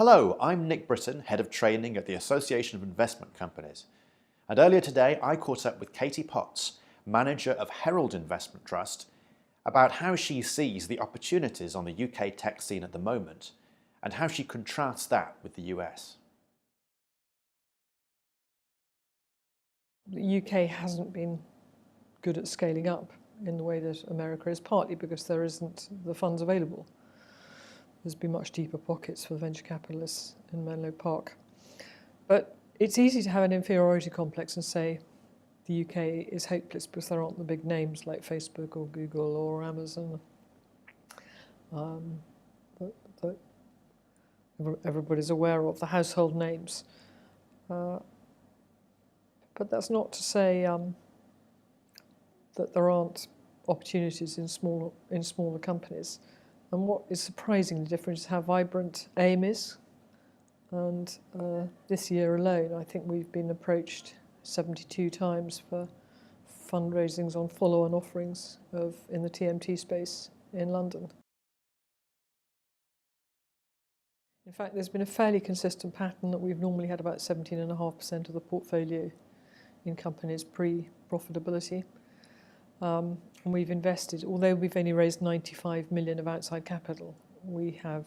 Hello, I'm Nick Britton, Head of Training at the Association of Investment Companies. And earlier today, I caught up with Katie Potts, Manager of Herald Investment Trust, about how she sees the opportunities on the UK tech scene at the moment and how she contrasts that with the US. The UK hasn't been good at scaling up in the way that America is, partly because there isn't the funds available. There's been much deeper pockets for venture capitalists in Menlo Park. But it's easy to have an inferiority complex and say the UK is hopeless because there aren't the big names like Facebook or Google or Amazon that everybody's aware of, the household names. But that's not to say that there aren't opportunities in smaller companies. And what is surprisingly different is how vibrant AIM is. And this year alone, I think we've been approached 72 times for fundraisings on follow-on offerings in the TMT space in London. In fact, there's been a fairly consistent pattern that we've normally had about 17.5% of the portfolio in companies pre-profitability. And we've invested, although we've only raised 95 million of outside capital, we have,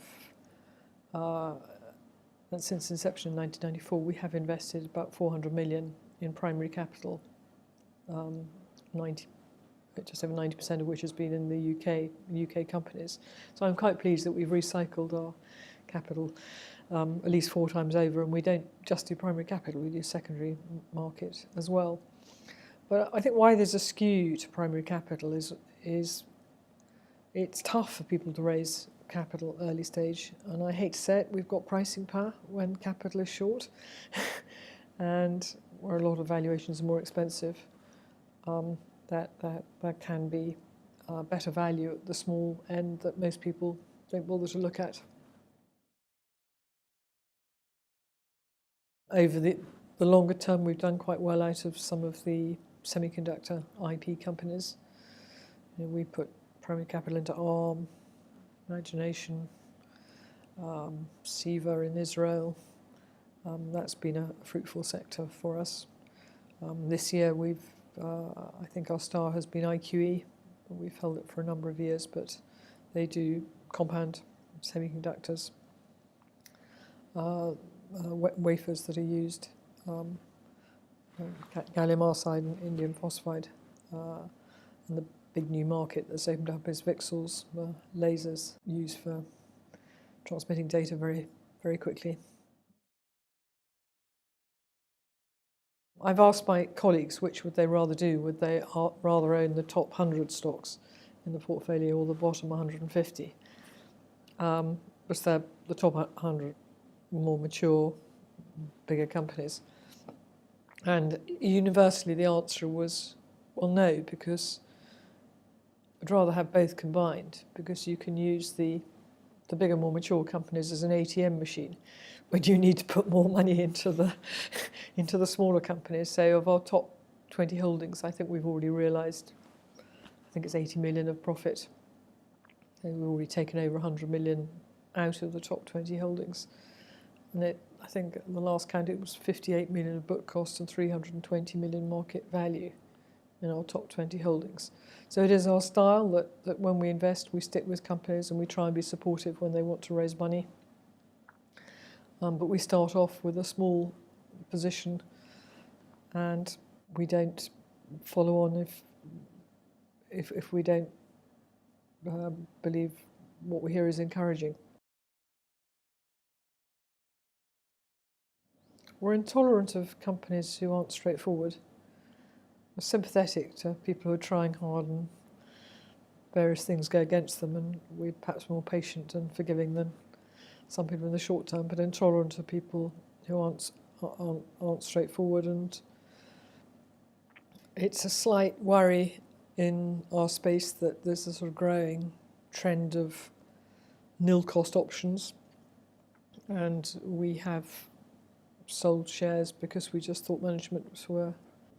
since inception in 1994, we have invested about 400 million in primary capital, just over 90% of which has been in the UK companies. So I'm quite pleased that we've recycled our capital at least 4 times over, and we don't just do primary capital, we do secondary market as well. But I think why there's a skew to primary capital is it's tough for people to raise capital early stage, and I hate to say it, we've got pricing power when capital is short, and where a lot of valuations are more expensive, that can be better value at the small end that most people don't bother to look at. Over the longer term, we've done quite well out of some of the semiconductor IP companies. You know, we put primary capital into ARM, Imagination, Siva in Israel. That's been a fruitful sector for us. This year, I think our star has been IQE. We've held it for a number of years, but they do compound semiconductors. Wafers that are used, gallium arsenide and indium phosphide, and the big new market that's opened up is VCSELs, lasers used for transmitting data very, very quickly. I've asked my colleagues which would they rather do. Would they rather own the top 100 stocks in the portfolio or the bottom 150? Because they're the top 100 more mature, bigger companies. And universally the answer was, well, no, because I'd rather have both combined, because you can use the bigger, more mature companies as an ATM machine when you need to put more money into the smaller companies. So of our top 20 holdings, I think we've already realised, I think it's 80 million of profit. And we've already taken over 100 million out of the top 20 holdings. And I think at the last count it was 58 million of book cost and 320 million market value in our top 20 holdings. So it is our style that when we invest, we stick with companies and we try and be supportive when they want to raise money. But we start off with a small position and we don't follow on if we don't believe what we hear is encouraging. We're intolerant of companies who aren't straightforward. We're sympathetic to people who are trying hard and various things go against them, and we're perhaps more patient and forgiving than some people in the short term, but intolerant of people who aren't straightforward. And it's a slight worry in our space that there's a sort of growing trend of nil-cost options, and we have sold shares because we just thought management were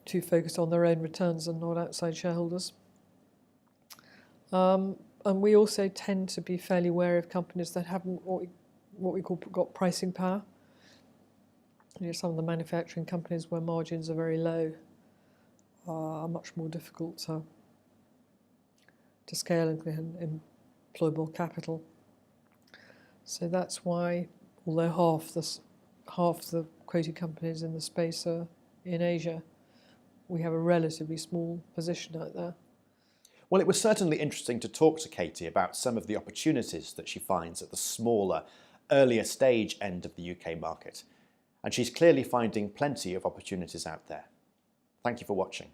too focused on their own returns and not outside shareholders. And we also tend to be fairly wary of companies that haven't what what we call got pricing power. You know, some of the manufacturing companies where margins are very low are much more difficult to scale and employ more capital. So that's why, although half the quoted companies in the space are in Asia, we have a relatively small position out there. Well, it was certainly interesting to talk to Katie about some of the opportunities that she finds at the smaller, earlier stage end of the UK market. And she's clearly finding plenty of opportunities out there. Thank you for watching.